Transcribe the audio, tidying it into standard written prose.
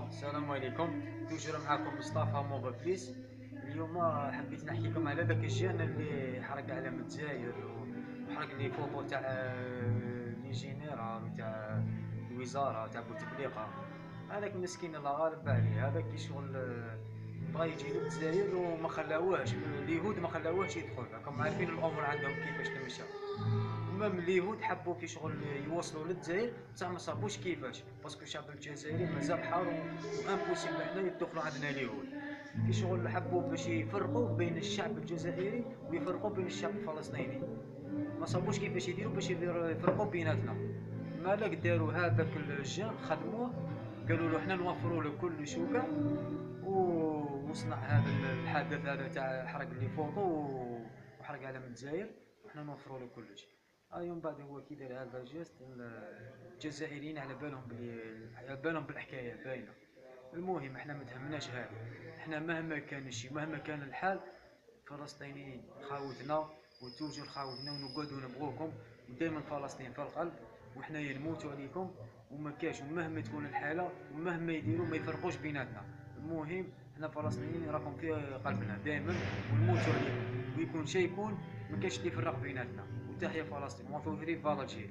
السلام عليكم. توجور معكم مصطفى موبا بليس. اليوم حبيت نحكي لكم على ذاك الجان اللي حرق علم الجزائر وحرق لي فوطو تاع لي جينيرال وتاع الوزاره تاع بوتفليقه. هذاك مسكين الله غالب عليه، هذاك كي شغل بغا يجي للجزائر وما خلاوهش اليهود، ما خلاوهش يدخل. راكم عارفين الامور عندهم كيفاش تمشى. المهم اليهود حبوا كي شغل يوصلوا للجزائر بصح ما صابوش كيفاش، باسكو الشعب الجزائري مازال حار وامبوسيبل حنا يدخلوا عندنا اليهود. كي شغل حبوا باش يفرقوا بين الشعب الجزائري ويفرقوا بين الشعب الفلسطيني، ما صابوش كيفاش يديروا باش يفرقوا بيناتنا. مالك داروا هذاك الجان خدموه، قالوا له حنا نوفروا له كل شوكه وصنع هذا الحدث هذا تاع حرق لي فوطو وحرق علم الجزائر، وحنا نوفروا له كل شيء. يوم بعد هو كي دار هذا الجيست، الجزائريين على بالهم على بالهم بالحكايه باينه. المهم احنا ما تهمناش هذا، احنا مهما كان الشيء مهما كان الحال، فلسطينيين خاوتنا وتوجور خاوتنا ونقعدوا نبغوكم، ودائما فلسطين في القلب وحنا نموتوا عليكم وما كاش. ومهما تكون الحاله ومهما يديروا ما يفرقوش بيناتنا. المهم احنا فلسطينيين راكم في قلبنا دائما ونموتوا عليكم، ويكون شيء يكون ما كاش اللي يفرق بيناتنا. وتحيا فلسطين، وفي فالجيري.